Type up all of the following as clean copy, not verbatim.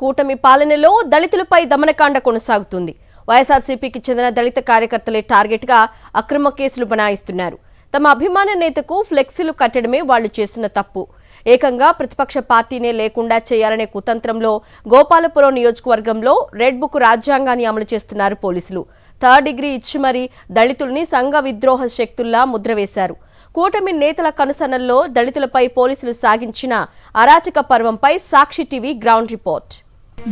కూటమి పాలనలో దళితులపై దమనకాండ కొనసాగుతుంది. వైఎస్ఆర్సీపీకి చెందిన దళిత కార్యకర్తలే టార్గెట్ గా అక్రమ కేసులు బనాయిస్తున్నారు. తమ అభిమాన నేతకు ఫ్లెక్సీలు కట్టడమే వాళ్లు చేసిన తప్పు. ఏకంగా ప్రతిపక్ష పార్టీనే లేకుండా చేయాలనే కుతంత్రంలో గోపాలపురం నియోజకవర్గంలో రెడ్ బుక్ రాజ్యాంగాన్ని అమలు చేస్తున్నారు పోలీసులు. థర్డ్ డిగ్రీ ఇచ్చి మరీ దళితుల్ని సంఘ విద్రోహ శక్తుల్లా ముద్రవేశారు. కూటమి నేతల కనుసన్నల్లో దళితులపై పోలీసులు సాగించిన అరాచక పర్వంపై సాక్షి టీవీ గ్రౌండ్ రిపోర్ట్.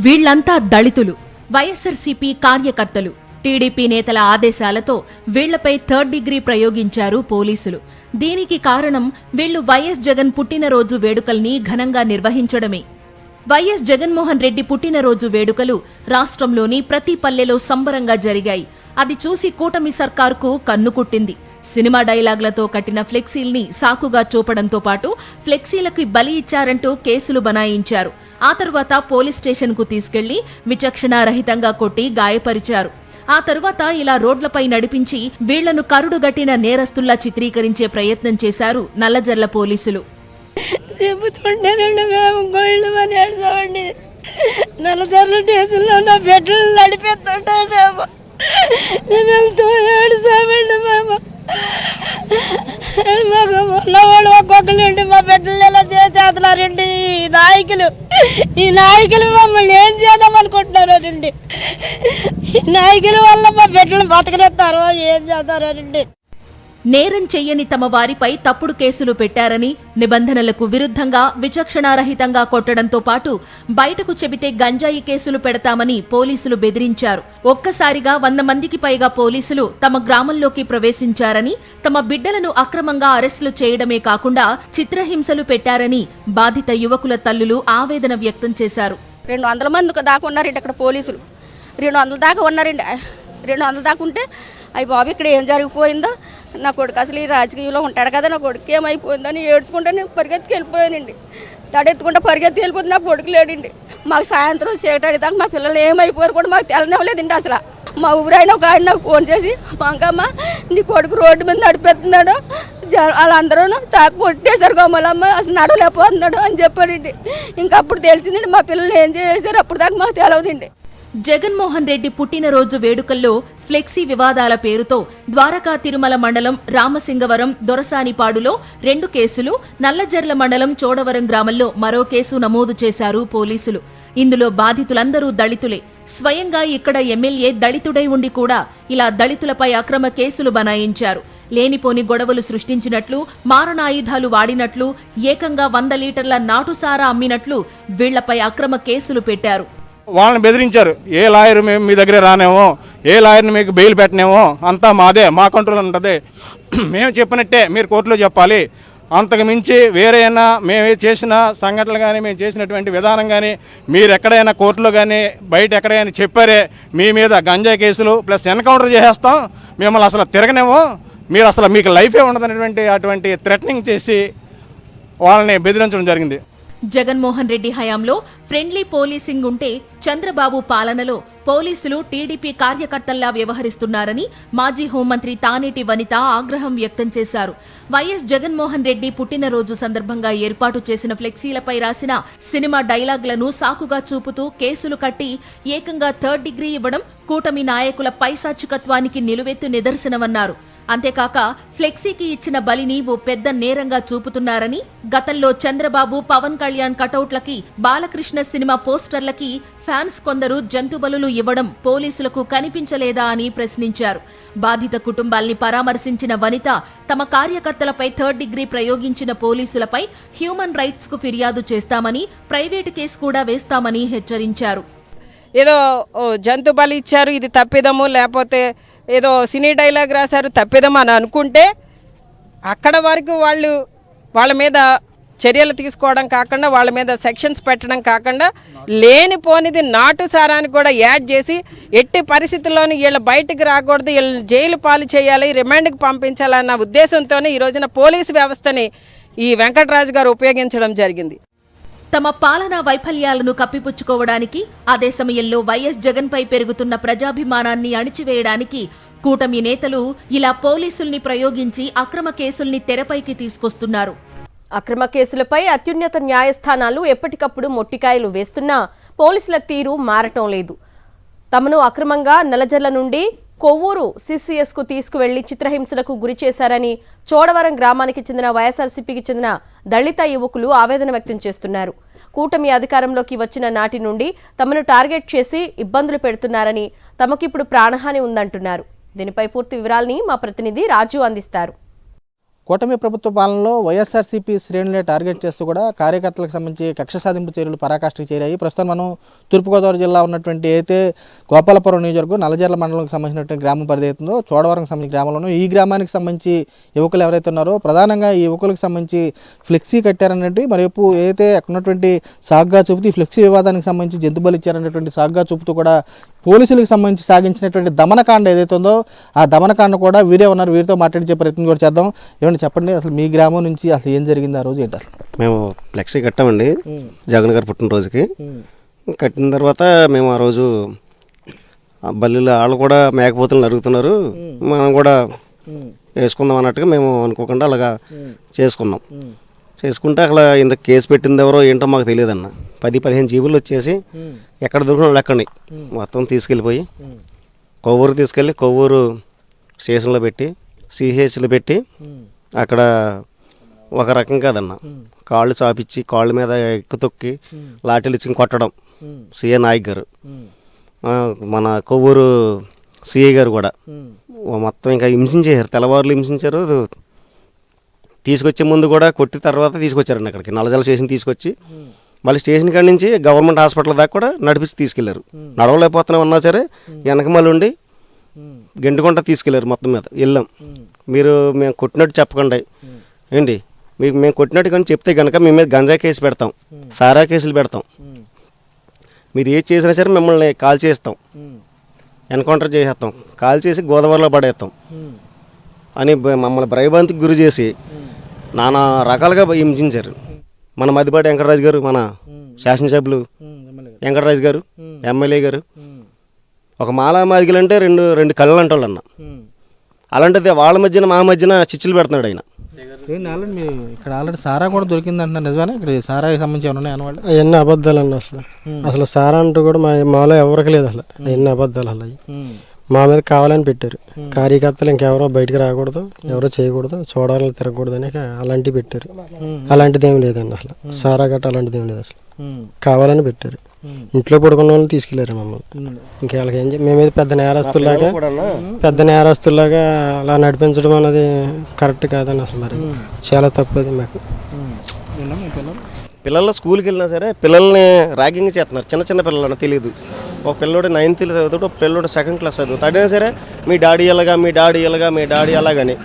వీళ్లంతా దళితులు, వైఎస్ఆర్సీపీ కార్యకర్తలు. టీడీపీ నేతల ఆదేశాలతో వీళ్లపై థర్డ్ డిగ్రీ ప్రయోగించారు పోలీసులు. దీనికి కారణం వీళ్లు వైఎస్ జగన్ పుట్టినరోజు వేడుకల్ని ఘనంగా నిర్వహించడమే. వైఎస్ జగన్మోహన్ రెడ్డి పుట్టినరోజు వేడుకలు రాష్ట్రంలోని ప్రతి పల్లెలో సంబరంగా జరిగాయి. అది చూసి కూటమి సర్కారుకు కన్నుకుట్టింది. సినిమా డైలాగులతో కట్టిన ఫ్లెక్సీల్ని సాకుగా చూపడంతో పాటు ఫ్లెక్సీలకి బలి ఇచ్చారంటూ కేసులు బనాయించారు. ఆ తరువాత పోలీస్ స్టేషన్ కు తీసుకెళ్లి విచక్షణారహితంగా కొట్టి గాయపరిచారు. ఆ తరువాత ఇలా రోడ్లపై నడిపించి వీళ్లను కరుడుగట్టిన నేరస్తుల్లా చిత్రీకరించే ప్రయత్నం చేశారు నల్లజర్ల పోలీసులు. నల్లజర్ల స్టేషన్లో నా బిడ్డలు నడిపిస్తుంటే మేము ఏడుసామండి. మేము మాకు ఉన్నవాళ్ళు ఒక్కొక్కరండి మా బిడ్డలు ఎలా చేస్తున్నారండి. ఈ నాయకులు మమ్మల్ని ఏం చేద్దాం అనుకుంటున్నారండి. ఈ నాయకుల వల్ల మా బిడ్డలు బతకనిస్తారో ఏం చేస్తారండి. నేరం చెయ్యని తమ వారిపై తప్పుడు కేసులు పెట్టారని, నిబంధనలకు విరుద్ధంగా విచక్షణారహితంగా కొట్టడంతో పాటు బయటకు చెబితే గంజాయి కేసులు పెడతామని పోలీసులు బెదిరించారు. ఒక్కసారిగా 100 మందికి పైగా పోలీసులు తమ గ్రామంలోకి ప్రవేశించారని, తమ బిడ్డలను అక్రమంగా అరెస్టులు చేయడమే కాకుండా చిత్రహింసలు పెట్టారని బాధిత యువకుల తల్లులు ఆవేదన వ్యక్తం చేశారు. 200 మంది దాకా ఉన్నారండి అక్కడ పోలీసులు. 200 దాకా ఉన్నారండి. 200 దాకా ఉంటే అయ్యి బాబు ఇక్కడ ఏం జరిగిపోయిందో, నా కొడుకు అసలు ఈ రాజకీయంలో ఉంటాడు కదా, నా కొడుకు ఏమైపోయిందని ఏడ్చుకుంటే నేను పరిగెత్తుకు వెళ్ళిపోయానండి. తడెత్తుకుంటే పరిగెత్తి వెళ్ళిపోతే నా కొడుకు లేడండి. మాకు సాయంత్రం చీకటి దాకా మా పిల్లలు ఏమైపోయారు కూడా మాకు తెలనివ్వలేదండి. అసలు మా ఊరైనా ఒక ఆయన నాకు ఫోన్ చేసి, మంగమ్మ నీ కొడుకు రోడ్డు మీద నడిపెత్తున్నాడు, వాళ్ళందరూ తాకు కొట్టేశారు గమ్మలమ్మ, అసలు నడవలేకపోతున్నాడు అని చెప్పాడండి. ఇంకా అప్పుడు తెలిసిందండి మా పిల్లలు ఏం చేశారు. అప్పుడు దాకా మాకు తెలవదండి. జగన్మోహన్ రెడ్డి పుట్టినరోజు వేడుకల్లో ఫ్లెక్సీ వివాదాల పేరుతో ద్వారకా తిరుమల మండలం రామసింగవరం దొరసానిపాడులో 2 కేసులు, నల్లజర్ల మండలం చోడవరం గ్రామంలో మరో కేసు నమోదు చేశారు పోలీసులు. ఇందులో బాధితులందరూ దళితులే. స్వయంగా ఇక్కడ ఎమ్మెల్యే దళితుడై ఉండి కూడా ఇలా దళితులపై అక్రమ కేసులు బనాయించారు. లేనిపోని గొడవలు సృష్టించినట్లు, మారణాయుధాలు వాడినట్లు, ఏకంగా 100 లీటర్ల నాటుసారా అమ్మినట్లు వీళ్లపై అక్రమ కేసులు పెట్టారు. వాళ్ళని బెదిరించారు. ఏ లాయర్ మేము మీ దగ్గరే రానేమో, ఏ లాయర్ని మీకు బెయిల్ పెట్టినేమో, అంతా మాదే, మా కంట్రోల్ ఉంటుంది, మేము చెప్పినట్టే మీరు కోర్టులో చెప్పాలి, అంతకు మించి వేరైనా మేము చేసిన సంఘటనలు కానీ మేము చేసినటువంటి విధానం కానీ మీరు ఎక్కడైనా కోర్టులో కానీ బయట ఎక్కడైనా చెప్పారే, మీ మీద గంజా కేసులు ప్లస్ ఎన్కౌంటర్ చేసేస్తాం, మిమ్మల్ని అసలు తిరగనేమో, మీరు అసలు మీకు లైఫే ఉండదనేటువంటి అటువంటి థ్రెటనింగ్ చేసి వాళ్ళని బెదిరించడం జరిగింది. జగన్మోహన్ రెడ్డి హయాంలో ఫ్రెండ్లీ పోలీసింగ్ ఉంటే చంద్రబాబు పాలనలో పోలీసులు టీడీపీ కార్యకర్తల్లా వ్యవహరిస్తున్నారని మాజీ హోంమంత్రి తానేటి వనిత ఆగ్రహం వ్యక్తం చేశారు. వైఎస్ జగన్మోహన్ రెడ్డి పుట్టినరోజు సందర్భంగా ఏర్పాటు చేసిన ఫ్లెక్సీలపై రాసిన సినిమా డైలాగులను సాకుగా చూపుతూ కేసులు కట్టి ఏకంగా థర్డ్ డిగ్రీ ఇవ్వడం కూటమి నాయకుల పైశాచికత్వానికి నిలువెత్తు నిదర్శనమన్నారు. అంతేకాక ఫ్లెక్సీకి ఇచ్చిన బలిని ఓ పెద్ద నేరంగా చూపుతున్నారని, గతంలో చంద్రబాబు, పవన్ కళ్యాణ్ కటౌట్లకి, బాలకృష్ణ సినిమా పోస్టర్లకి ఫ్యాన్స్ కొందరు జంతుబలులు ఇవ్వడం పోలీసులకు కనిపించలేదా అని ప్రశ్నించారు. బాధిత కుటుంబాల్ని పరామర్శించిన వనిత తమ కార్యకర్తలపై థర్డ్ డిగ్రీ ప్రయోగించిన పోలీసులపై హ్యూమన్ రైట్స్ కు ఫిర్యాదు చేస్తామని, ప్రైవేటు కేసు కూడా వేస్తామని హెచ్చరించారు. ఏదో జంతు బలి ఇచ్చారు, ఇది తప్పిదము, లేకపోతే ఏదో సినీ డైలాగ్ రాశారు తప్పిదము అని అనుకుంటే అక్కడ వరకు వాళ్ళ మీద చర్యలు తీసుకోవడం కాకుండా, వాళ్ళ మీద సెక్షన్స్ పెట్టడం కాకుండా, లేనిపోనిది నాటు సారాన్ని కూడా యాడ్ చేసి ఎట్టి పరిస్థితుల్లోనూ వీళ్ళు బయటికి రాకూడదు, వీళ్ళని జైలు పాలు చేయాలి, రిమాండ్కి పంపించాలన్న ఉద్దేశంతోనే ఈ రోజున పోలీసు వ్యవస్థని ఈ వెంకటరాజు గారు ఉపయోగించడం జరిగింది. తమ పాలనా వైఫల్యాలను కప్పిపుచ్చుకోవడానికి, అదే సమయంలో వైఎస్ జగన్ పై పెరుగుతున్న ప్రజాభిమానాన్ని అణిచివేయడానికి కూటమి నేతలు ఇలా పోలీసుల్ని ప్రయోగించి అక్రమ కేసుల్ని తెరపైకి తీసుకొస్తున్నారు. అక్రమ కేసులపై అత్యున్నత న్యాయస్థానాలు ఎప్పటికప్పుడు మొట్టికాయలు వేస్తున్నా పోలీసుల తీరు మారటం లేదు. తమను అక్రమంగా నల్లజర్ల నుండి కొవ్వూరు సిసిఎస్కు తీసుకువెళ్లి చిత్రహింసలకు గురి చేశారని చోడవరం గ్రామానికి చెందిన వైఎస్ఆర్సీపీకి చెందిన దళిత యువకులు ఆవేదన వ్యక్తం చేస్తున్నారు. కూటమి అధికారంలోకి వచ్చిన నాటి నుండి తమను టార్గెట్ చేసి ఇబ్బందులు పెడుతున్నారని, తమకిప్పుడు ప్రాణహాని ఉందంటున్నారు. దీనిపై పూర్తి వివరాలని మా ప్రతినిధి రాజు అందిస్తారు. కూటమి ప్రభుత్వ పాలనలో వైఎస్ఆర్సీపీ శ్రేణులే టార్గెట్ చేస్తూ కూడా కార్యకర్తలకు సంబంధించి కక్ష సాధింపు చర్యలు పరాకాష్ఠకు చేరాయి. ప్రస్తుతం మనం తూర్పుగోదావరి జిల్లా ఉన్నటువంటి అయితే గోపాలపురం నియోజకవర్గం నల్లజర్ల మండలంకి సంబంధించినటువంటి గ్రామం పరిధి అవుతుందో చోడవరంకి సంబంధించిన గ్రామంలోనూ ఈ గ్రామానికి సంబంధించి యువకులు ఎవరైతే ఉన్నారో ప్రధానంగా ఈ యువకులకు సంబంధించి ఫ్లెక్సీ కట్టారన్నట్టు మరోవైపు ఏదైతే అక్కడ ఉన్నటువంటి సాగ్గా చూపుతూ ఈ ఫ్లెక్సీ వివాదానికి సంబంధించి జంతుబలి ఇచ్చారనేటువంటి సాగ్గా చూపుతూ కూడా పోలీసులకు సంబంధించి సాగించినటువంటి దమనకాండ ఏదైతే ఉందో ఆ దమనకాండ కూడా వీరే ఉన్నారు. వీరితో మాట్లాడించే ప్రయత్నం కూడా చేద్దాం. ఏమంటే చెప్పండి, అసలు మీ గ్రామం నుంచి అసలు ఏం జరిగింది ఆ రోజు ఏంటి? అసలు మేము ఫ్లెక్సీ కట్టామండి జగన్ గారు పుట్టినరోజుకి. కట్టిన తర్వాత మేము ఆ రోజు బల్లిలో వాళ్ళు కూడా మేకపోతులు నరుగుతున్నారు, మనం కూడా వేసుకుందాం అన్నట్టుగా మేము అనుకోకుండా అలాగా చేసుకున్నాం. చేసుకుంటే అక్కడ ఇంత కేసు పెట్టింది ఎవరో ఏంటో మాకు తెలియదన్న. 10-15 జీబులు వచ్చేసి ఎక్కడ దొరికిన వాళ్ళు ఎక్కడి మొత్తం తీసుకెళ్ళిపోయి కొవ్వూరు తీసుకెళ్ళి కొవ్వూరు స్టేషన్లో పెట్టి సిహెచ్లో పెట్టి అక్కడ ఒక రకం కాదన్న, కాళ్ళు చాపిచ్చి కాళ్ళ మీద ఎక్కు తొక్కి లాఠీలు ఇచ్చి కొట్టడం. సిఏ నాయక్ గారు, మన కొవ్వూరు సిఐ గారు కూడా మొత్తం ఇంకా హింసించారు. తెల్లవారులు హింసించారు. తీసుకొచ్చే ముందు కూడా కొట్టి తర్వాత తీసుకొచ్చారండి అక్కడికి నల్లజల స్టేషన్ తీసుకొచ్చి మళ్ళీ స్టేషన్ కాడి నుంచి గవర్నమెంట్ హాస్పిటల్ దాకా కూడా నడిపించి తీసుకెళ్లారు. నడవలేకపోతున్నా ఉన్నా సరే వెనక మళ్ళీ ఉండి గెంటుకుంట తీసుకెళ్లారు. మొత్తం మీద వెళ్ళాం. మీరు మేము కొట్టినట్టు చెప్పకండి ఏంటి, మీకు మేము కొట్టినట్టు కానీ చెప్తే కనుక మీ మీద గంజా కేసు పెడతాం, సారా కేసులు పెడతాం, మీరు ఏది చేసినా సరే మిమ్మల్ని కాల్ చేస్తాం, ఎన్కౌంటర్ చేసేస్తాం, కాల్ చేసి గోదావరిలో పడేస్తాం అని మమ్మల్ని భయభ్రాంతికి గురి చేసి నానా రకాలుగా హింసించారు. మన మదిపాటి వెంకటరాజు గారు, మన శాసనసభ్యులు వెంకటరాజు గారు, ఎమ్మెల్యే గారు, ఒక మాలా మాదిగలు అంటే రెండు కళ్ళు అంటే వాళ్ళు అన్న. అలాంటిది వాళ్ళ మధ్యన మా మధ్యన చిచ్చులు పెడుతున్నాడు ఆయన. ఇక్కడ ఆల్రెడీ సారా కూడా దొరికింది అంటున్నారు, నిజమేనా? ఇక్కడ సారాకి సంబంధించి ఏమన్నా అనమాట అవన్నీ అబద్ధాలు అన్న. అసలు సారా అంటూ కూడా మాలో ఎవరికి లేదు. అసలు అవన్నీ అబద్ధాలు. అలా మా మీద కావాలని పెట్టారు. కార్యకర్తలు ఇంకెవరో బయటకు రాకూడదు, ఎవరో చేయకూడదు, చూడాలని తిరగకూడదు అని అలాంటివి పెట్టారు. అలాంటిది ఏమి లేదండి. అసలు సారా గట్ట అలాంటిది ఏమి లేదు. అసలు కావాలని పెట్టారు. ఇంట్లో పడుకున్న వాళ్ళని తీసుకెళ్లారు మమ్మల్ని. ఇంకేళ్ళకి ఏం మేము మీద పెద్ద నేరస్తుల్లాగా అలా నడిపించడం అన్నది కరెక్ట్ కాదని అసలు మరి చాలా తప్పది మాకు. పిల్లలు స్కూల్కి వెళ్ళినా సరే పిల్లల్ని ర్యాగింగ్ చేస్తున్నారు. చిన్న పిల్లలు తెలియదు. ఒక పిల్లోడు 9th చదువుతాడు, ఒక పిల్లోడు 2nd క్లాస్ చదువుతాడు. అడిగినా సరే మీ డాడీ ఎలాగా, మీ డాడీ ఎలాగా, మీ డాడీ అలాగని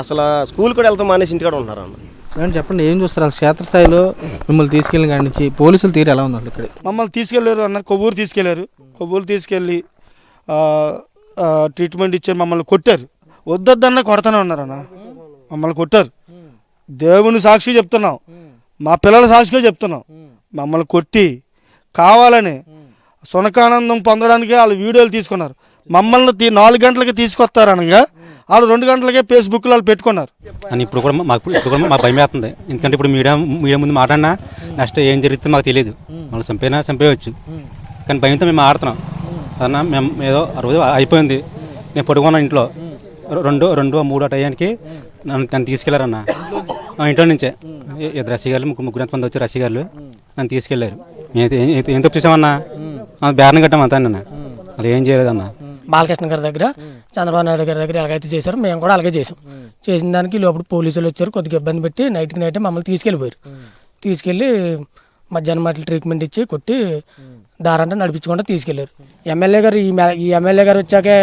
అసలు స్కూల్ కూడా వెళ్తాం మానేసి ఇంటికాడ ఉంటున్నారు అన్న. ఏమని చెప్పండి, ఏం చూస్తారు అసలు క్షేత్రస్థాయిలో మిమ్మల్ని తీసుకెళ్ళిన కాడి నుంచి పోలీసులు తీరు ఎలా ఉంది? ఇక్కడ మమ్మల్ని తీసుకెళ్ళారు అన్న, కొవ్వూరు తీసుకెళ్లారు. కొవ్వూరు తీసుకెళ్ళి ట్రీట్మెంట్ ఇచ్చారు. మమ్మల్ని కొట్టారు. వద్దొద్దన్న కొడతానే ఉన్నారన్న. మమ్మల్ని కొట్టారు. దేవుని సాక్షిగా చెప్తున్నాం, మా పిల్లల సాక్షిగా చెప్తున్నాం. మమ్మల్ని కొట్టి కావాలని సునకానందం పొందడానికి వాళ్ళు వీడియోలు తీసుకున్నారు. మమ్మల్ని 4 గంటలకి తీసుకొస్తారనగా వాళ్ళు 2 గంటలకే ఫేస్బుక్లో వాళ్ళు పెట్టుకున్నారు. అని ఇప్పుడు కూడా మాకు భయం వేస్తుంది. ఎందుకంటే ఇప్పుడు మీడియా ముందు మాట్లాడినా నెక్స్ట్ ఏం జరుగుతుందో మాకు తెలియదు. మనం చంపేయవచ్చు, కానీ భయంతో మేము ఆడుతున్నాం అన్న. మేము ఏదో ఆ రోజు అయిపోయింది. నేను పడుకున్నాను ఇంట్లో. 2-3 టయానికి నన్ను తీసుకెళ్లారన్న. ఇంట్లో నుంచే 2 రసిగారులు, ముగ్గురు ఎంతమంది వచ్చారు రసిగారులు నన్ను తీసుకెళ్లారు. ఏం తప్పు చేసామన్నా? బేరం కట్టాం అంతా అన్న. అలా ఏం చేయలేదన్న. బాలకృష్ణ గారి దగ్గర, చంద్రబాబు నాయుడు గారి దగ్గర ఎలాగైతే చేశారో మేము కూడా అలాగే చేసాం. చేసిన దానికి లోపల పోలీసులు వచ్చారు, కొద్దిగా ఇబ్బంది పెట్టి నైట్కి నైటే మమ్మల్ని తీసుకెళ్ళిపోయారు. తీసుకెళ్ళి మధ్యాహ్నం మాటలు ట్రీట్మెంట్ ఇచ్చి కొట్టి దారంటే నడిపించుకుంటూ తీసుకెళ్లారు. ఎమ్మెల్యే గారు ఈ ఎమ్మెల్యే గారు వచ్చాకే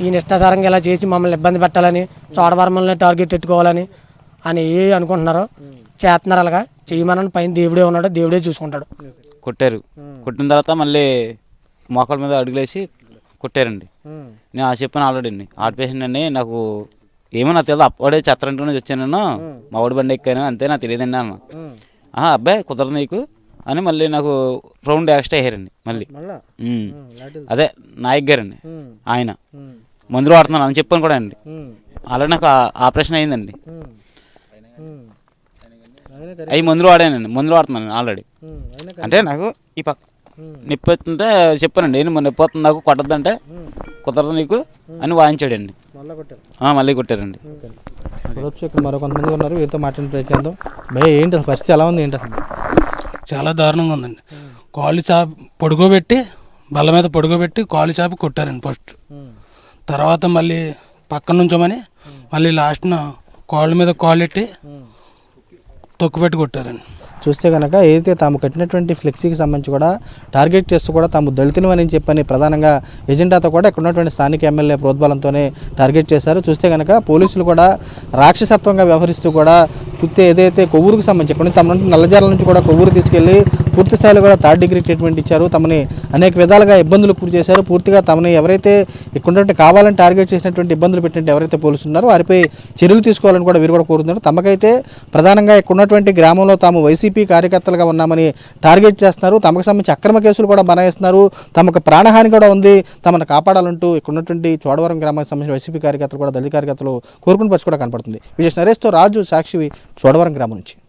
ఈయన ఇష్టాసారంగా ఇలా చేసి మమ్మల్ని ఇబ్బంది పెట్టాలని, చోడవరంలో టార్గెట్ పెట్టుకోవాలని అని అనుకుంటున్నారో చేస్తున్నారు. అలాగా చేయమని పైన దేవుడే ఉన్నాడు, దేవుడే చూసుకుంటాడు. కొట్టారు. కొట్టిన తర్వాత మళ్ళీ మోకాళ్ళ మీద అడుగులేసి కొట్టారండి. నేను ఆ చెప్పాను ఆల్రెడీ అండి. పేషెంట్ అండి, నాకు ఏమో నాకు తెలియదు. అప్పుడే చెత్తరంటూ నుంచి వచ్చాను నేను, మా ఊడి బండి ఎక్కాను అంతే, నాకు తెలియదండి అన్న. అబ్బాయి కుదరదు నీకు అని మళ్ళీ నాకు రౌండ్ ఎక్స్ట్రా అయ్యారండి. మళ్ళీ అదే నాయక్ గారండి, ఆయన మందులు వాడుతున్నాను అని చెప్పాను కూడా అండి. అలాగే నాకు ఆపరేషన్ అయిందండి. అవి మందులు వాడానండి, మందులు వాడుతున్నాను ఆల్రెడీ. అంటే నాకు ఈ పక్క నొప్పి వస్తుంటే చెప్పానండి, ఏంటి మొన్న నొప్పి వస్తుంది నాకు కొట్టద్దంటే కుదరదు నీకు అని వాయించాడండి. మళ్ళీ కొట్టారండి. చూడొచ్చు ఇక్కడ మరో కొంతమంది ఉన్నారు, వీరితో మాట్లాడే ప్రయత్నిద్దాం. భయ ఏంటి అసలు పరిస్థితి ఎలా ఉంది, ఏంటి అసలు? చాలా దారుణంగా ఉందండి. కాళ్ళు చాపి పొడుగోబెట్టి బల్ల మీద పొడుగోబెట్టి కాళ్ళు చాపి కొట్టారండి ఫస్ట్. తర్వాత మళ్ళీ పక్కన నుంచోమని మళ్ళీ లాస్ట్న కాళ్ళ మీద కాళ్ళు ఎట్టి తొక్కుపెట్టి కొట్టారండి. చూస్తే కనుక ఏదైతే తాము కట్టినటువంటి ఫ్లెక్సీకి సంబంధించి కూడా టార్గెట్ చేస్తూ కూడా తాము దళితులు అని చెప్పని ప్రధానంగా ఎజెండాతో కూడా ఇక్కడ ఉన్నటువంటి స్థానిక ఎమ్మెల్యే ప్రోద్బలంతోనే టార్గెట్ చేశారు. చూస్తే కనుక పోలీసులు కూడా రాక్షసత్వంగా వ్యవహరిస్తూ కూడా పూర్తి ఏదైతే కొవ్వూరుకు సంబంధించి ఇక్కడ నుంచి తమ నుండి నల్లజర్ల నుంచి కూడా కొవ్వూరు తీసుకెళ్లి పూర్తి స్థాయిలో కూడా 3rd డిగ్రీ ట్రీట్మెంట్ ఇచ్చారు. తమని అనేక విధాలుగా ఇబ్బందులకు గురి చేశారు. పూర్తిగా తమని ఎవరైతే ఇక్కడ కావాలని టార్గెట్ చేసినటువంటి ఇబ్బందులు పెట్టినట్టు ఎవరైతే పోలీసులు ఉన్నారో వారిపై చర్యలు తీసుకోవాలని కూడా వీరు కూడా కోరుతున్నారు. తమకైతే ప్రధానంగా ఇక్కడ ఉన్నటువంటి గ్రామంలో తాము వైసీపీ కార్యకర్తలుగా ఉన్నామని టార్గెట్ చేస్తున్నారు. తమకు సంబంధించి అక్రమ కేసులు కూడా బనాయిస్తున్నారు. తమకు ప్రాణహాని కూడా ఉంది, తమను కాపాడాలంటూ ఇక్కడ ఉన్నటువంటి చోడవరం గ్రామానికి సంబంధించిన వైసీపీ కార్యకర్తలు కూడా దళిత కార్యకర్తలు కోరుకుని పరిస్థితి కూడా కనపడుతుంది. విజయ్ నరేష్తో రాజు, సాక్షి, చోడవరం గ్రామం నుంచి.